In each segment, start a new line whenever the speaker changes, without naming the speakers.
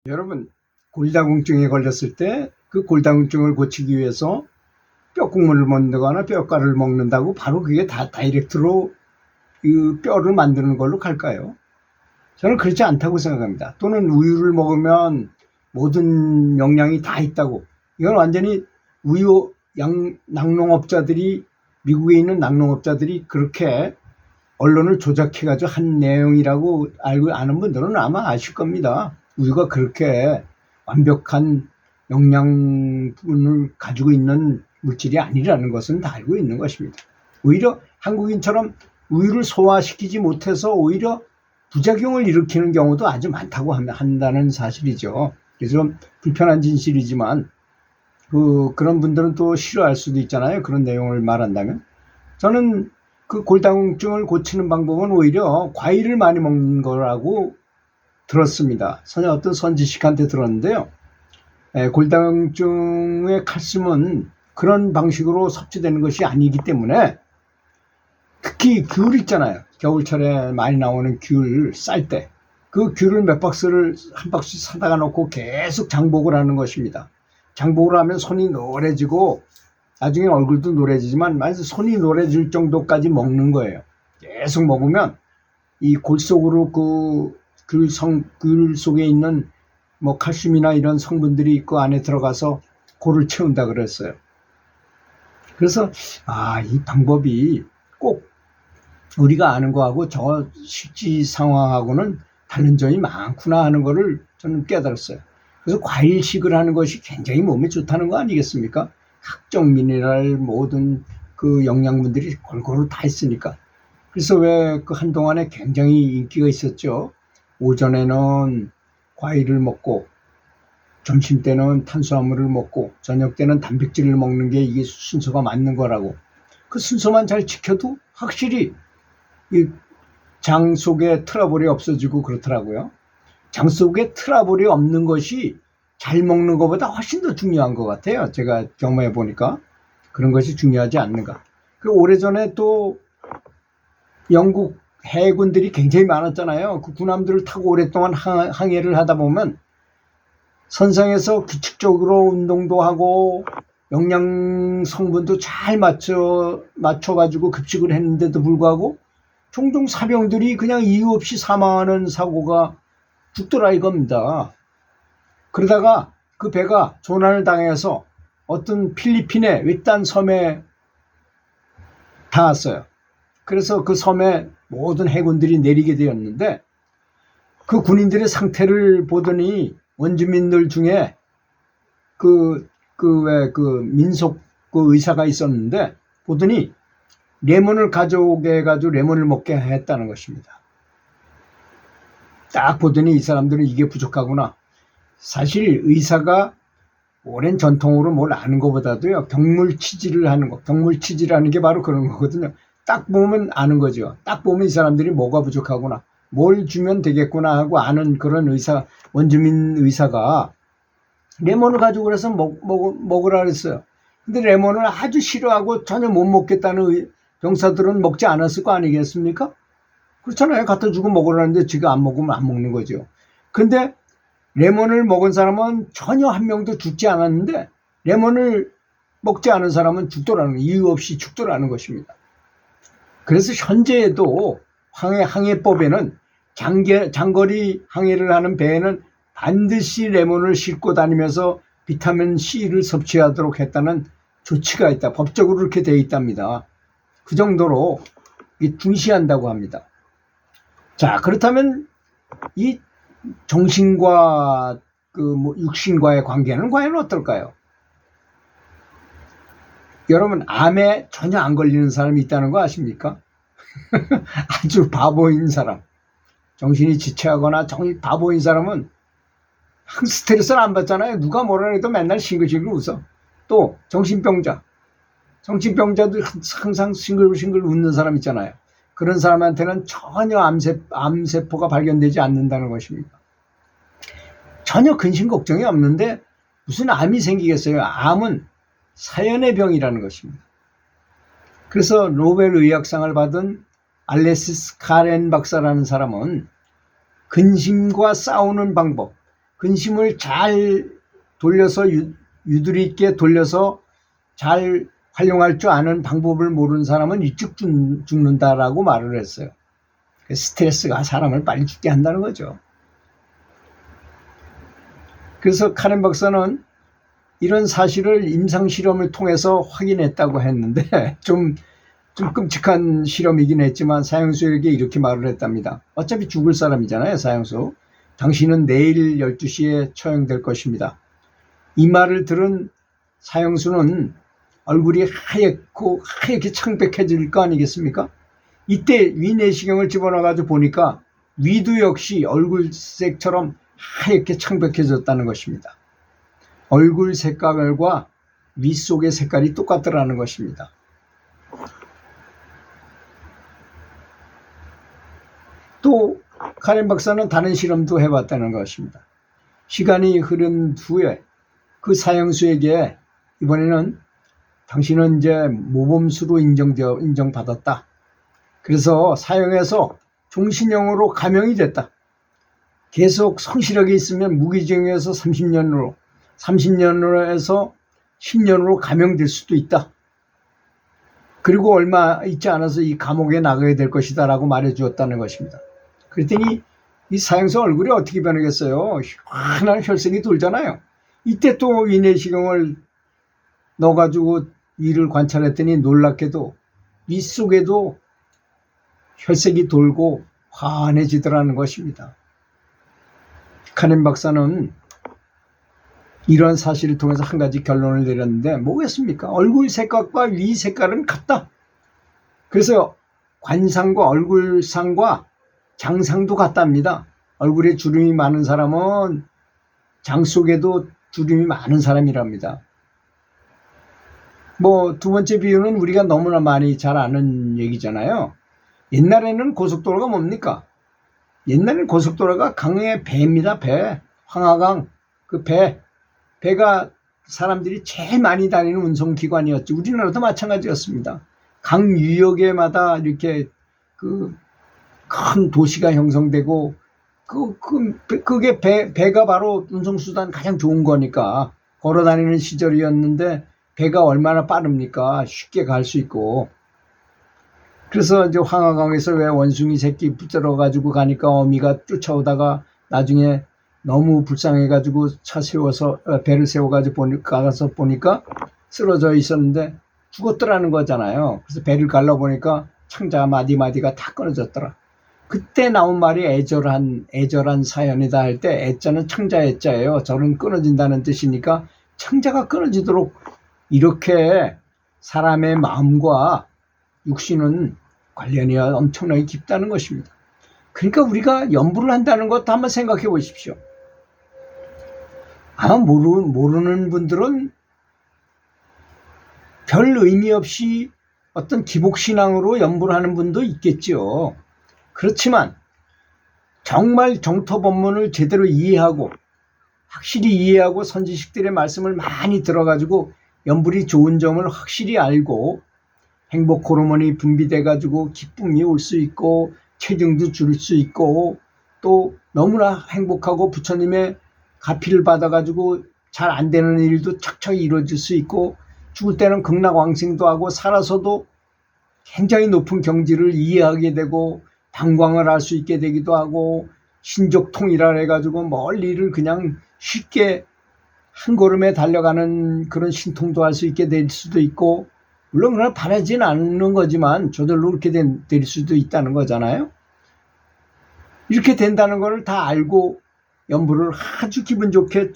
여러분, 골다공증에 걸렸을 때 그 골다공증을 고치기 위해서 뼈국물을 먹는다거나 뼈가루를 먹는다고 바로 그게 다 다이렉트로 그 뼈를 만드는 걸로 갈까요? 저는 그렇지 않다고 생각합니다. 또는 우유를 먹으면 모든 영양이 다 있다고. 이건 완전히 우유 낙농업자들이, 미국에 있는 낙농업자들이 그렇게 언론을 조작해가지고 한 내용이라고 알고 아는 분들은 아마 아실 겁니다. 우유가 그렇게 완벽한 영양분을 가지고 있는 물질이 아니라는 것은 다 알고 있는 것입니다. 오히려 한국인처럼 우유를 소화시키지 못해서 오히려 부작용을 일으키는 경우도 아주 많다고 한다는 사실이죠. 그래서 좀 불편한 진실이지만 그런 분들은 또 싫어할 수도 있잖아요. 그런 내용을 말한다면. 저는 그 골다공증을 고치는 방법은 오히려 과일을 많이 먹는 거라고 들었습니다. 어떤 선지식한테 들었는데요. 골다공증의 칼슘은 그런 방식으로 섭취되는 것이 아니기 때문에, 특히 귤 있잖아요. 겨울철에 많이 나오는 귤 쌀 때 그 귤을 한 박스씩 사다가 놓고 계속 장복을 하는 것입니다. 장복을 하면 손이 노래지고 나중에 얼굴도 노래지지만 손이 노래질 정도까지 먹는 거예요. 계속 먹으면 이 골 속으로 귤 속에 있는 칼슘이나 이런 성분들이 그 안에 들어가서 골을 채운다 그랬어요. 그래서 이 방법이 꼭 우리가 아는 거하고 저 실제 상황하고는 다른 점이 많구나 하는 거를 저는 깨달았어요. 그래서 과일식을 하는 것이 굉장히 몸에 좋다는 거 아니겠습니까? 각종 미네랄 모든 그 영양분들이 골고루 다 있으니까. 그래서 왜 그 한동안에 굉장히 인기가 있었죠. 오전에는 과일을 먹고 점심 때는 탄수화물을 먹고 저녁 때는 단백질을 먹는 게 이게 순서가 맞는 거라고. 그 순서만 잘 지켜도 확실히 이 장 속에 트러블이 없어지고 그렇더라고요. 장 속에 트러블이 없는 것이 잘 먹는 것보다 훨씬 더 중요한 것 같아요. 제가 경험해 보니까 그런 것이 중요하지 않는가. 그 오래전에 또 영국 해군들이 굉장히 많았잖아요. 그 군함들을 타고 오랫동안 항해를 하다 보면 선상에서 규칙적으로 운동도 하고 영양 성분도 잘 맞춰가지고 급식을 했는데도 불구하고 종종 사병들이 그냥 이유 없이 사망하는 사고가 죽더라 이겁니다. 그러다가 그 배가 조난을 당해서 어떤 필리핀의 외딴 섬에 닿았어요. 그래서 그 섬에 모든 해군들이 내리게 되었는데 그 군인들의 상태를 보더니 원주민들 중에 민속 의사가 있었는데 보더니 레몬을 가져오게 해가지고 레몬을 먹게 했다는 것입니다. 딱 보더니 이 사람들은 이게 부족하구나. 사실 의사가 오랜 전통으로 뭘 아는 것보다도요, 경물치질을 하는 거, 경물치질하는 게 바로 그런 거거든요. 딱 보면 아는 거죠. 딱 보면 이 사람들이 뭐가 부족하구나, 뭘 주면 되겠구나 하고 아는 그런 원주민 의사가 레몬을 가지고 그래서 먹으라 그랬어요. 근데 레몬을 아주 싫어하고 전혀 못 먹겠다는 병사들은 먹지 않았을 거 아니겠습니까? 그렇잖아요. 갖다 주고 먹으라는데 지가 안 먹으면 안 먹는 거죠. 근데 레몬을 먹은 사람은 전혀 한 명도 죽지 않았는데 레몬을 먹지 않은 사람은 죽더라는, 이유 없이 죽더라는 것입니다. 그래서 현재에도 항해법에는 장거리 항해를 하는 배에는 반드시 레몬을 싣고 다니면서 비타민 C를 섭취하도록 했다는 조치가 있다. 법적으로 그렇게 되어 있답니다. 그 정도로 중시한다고 합니다. 자, 그렇다면 이 정신과 육신과의 관계는 과연 어떨까요? 여러분, 암에 전혀 안 걸리는 사람이 있다는 거 아십니까? 아주 바보인 사람, 정신이 지체하거나 바보인 사람은 스트레스를 안 받잖아요. 누가 뭐라 해도 맨날 싱글싱글 웃어. 또 정신병자도 항상 싱글싱글 웃는 사람 있잖아요. 그런 사람한테는 전혀 암세포가 발견되지 않는다는 것입니다. 전혀 근심 걱정이 없는데 무슨 암이 생기겠어요? 암은 사연의 병이라는 것입니다. 그래서 노벨 의학상을 받은 알레시스 카렌 박사라는 사람은 근심과 싸우는 방법, 근심을 잘 돌려서 유두리 있게 돌려서 잘 활용할 줄 아는 방법을 모르는 사람은 일찍 죽는다라고 말을 했어요. 스트레스가 사람을 빨리 죽게 한다는 거죠. 그래서 카렌 박사는 이런 사실을 임상실험을 통해서 확인했다고 했는데 좀 끔찍한 실험이긴 했지만 사형수에게 이렇게 말을 했답니다. 어차피 죽을 사람이잖아요, 사형수. 당신은 내일 12시에 처형될 것입니다. 이 말을 들은 사형수는 얼굴이 하얗게 창백해질 거 아니겠습니까? 이때 위 내시경을 집어넣어가지고 보니까 위도 역시 얼굴색처럼 하얗게 창백해졌다는 것입니다. 얼굴 색깔과 위 속의 색깔이 똑같더라는 것입니다. 또 카렌 박사는 다른 실험도 해봤다는 것입니다. 시간이 흐른 후에 그 사형수에게 이번에는 당신은 이제 모범수로 인정받았다. 그래서 사형에서 종신형으로 감형이 됐다. 계속 성실하게 있으면 무기징역에서 30년으로 해서 10년으로 감형될 수도 있다. 그리고 얼마 있지 않아서 이 감옥에 나가게 될 것이다 라고 말해 주었다는 것입니다. 그랬더니 이 사형수 얼굴이 어떻게 변하겠어요? 환한 혈색이 돌잖아요. 이때 또 위내시경을 넣어가지고 위를 관찰했더니 놀랍게도 위 속에도 혈색이 돌고 환해지더라는 것입니다. 카렌 박사는 이러한 사실을 통해서 한 가지 결론을 내렸는데 뭐겠습니까? 얼굴 색깔과 위 색깔은 같다. 그래서 관상과 얼굴상과 장상도 같답니다. 얼굴에 주름이 많은 사람은 장 속에도 주름이 많은 사람이랍니다. 두 번째 비유는 우리가 너무나 많이 잘 아는 얘기잖아요. 옛날에는 고속도로가 뭡니까? 옛날에는 고속도로가 강의 배입니다. 배. 황하강. 그 배가 사람들이 제일 많이 다니는 운송기관이었죠. 우리나라도 마찬가지였습니다. 강 유역에마다 이렇게 큰 도시가 형성되고 그게 배가 바로 운송수단 가장 좋은 거니까 걸어 다니는 시절이었는데 배가 얼마나 빠릅니까? 쉽게 갈 수 있고. 그래서 이제 황하강에서 왜 원숭이 새끼 붙들어 가지고 가니까 어미가 쫓아오다가 나중에 너무 불쌍해가지고 배를 세워가지고 가서 보니까 쓰러져 있었는데 죽었더라는 거잖아요. 그래서 배를 갈라보니까 창자 마디마디가 다 끊어졌더라. 그때 나온 말이 애절한 사연이다 할 때 애자는 창자 애자예요. 절은 끊어진다는 뜻이니까 창자가 끊어지도록 이렇게 사람의 마음과 육신은 관련이 엄청나게 깊다는 것입니다. 그러니까 우리가 연부를 한다는 것도 한번 생각해 보십시오. 아마 모르는 분들은 별 의미 없이 어떤 기복신앙으로 연부를 하는 분도 있겠죠. 그렇지만 정말 정토법문을 제대로 이해하고 확실히 이해하고 선지식들의 말씀을 많이 들어가지고 연불이 좋은 점을 확실히 알고 행복 호르몬이 분비돼가지고 기쁨이 올 수 있고 체중도 줄 수 있고 또 너무나 행복하고 부처님의 가피를 받아가지고 잘 안 되는 일도 척척 이루어질 수 있고 죽을 때는 극락왕생도 하고 살아서도 굉장히 높은 경지를 이해하게 되고 방광을 할 수 있게 되기도 하고 신족통이라 해가지고 멀리를 그냥 쉽게 한 걸음에 달려가는 그런 신통도 할 수 있게 될 수도 있고 물론 그걸 바라지는 않는 거지만 저절로 그렇게 될 수도 있다는 거잖아요. 이렇게 된다는 걸 다 알고 연부를 아주 기분 좋게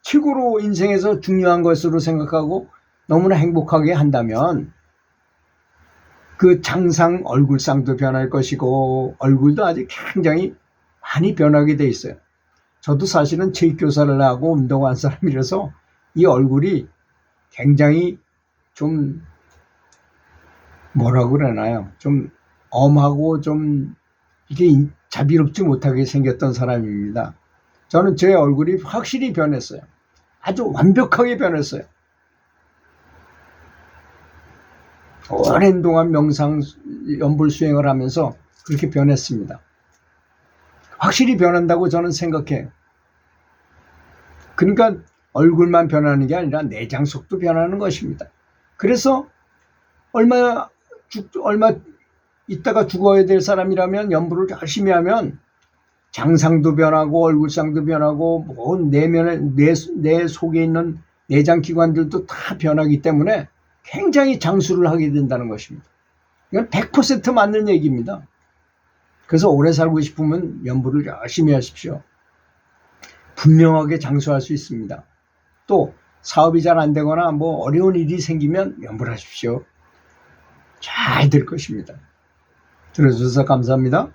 최고로 인생에서 중요한 것으로 생각하고 너무나 행복하게 한다면 그 장상 얼굴상도 변할 것이고 얼굴도 아주 굉장히 많이 변하게 돼 있어요. 저도 사실은 체육교사를 하고 운동한 사람이라서 이 얼굴이 굉장히 좀 뭐라고 그러나요? 좀 엄하고 좀 이게 자비롭지 못하게 생겼던 사람입니다. 저는 제 얼굴이 확실히 변했어요. 아주 완벽하게 변했어요. 오랜 동안 명상 연불 수행을 하면서 그렇게 변했습니다. 확실히 변한다고 저는 생각해요. 그러니까 얼굴만 변하는 게 아니라 내장 속도 변하는 것입니다. 그래서 얼마 있다가 죽어야 될 사람이라면 연부를 열심히 하면 장상도 변하고 얼굴상도 변하고 뭐 내 속에 있는 내장 기관들도 다 변하기 때문에 굉장히 장수를 하게 된다는 것입니다. 이건 100% 맞는 얘기입니다. 그래서 오래 살고 싶으면 연부를 열심히 하십시오. 분명하게 장수할 수 있습니다. 또 사업이 잘 안 되거나 뭐 어려운 일이 생기면 연부를 하십시오. 잘 될 것입니다. 들어주셔서 감사합니다.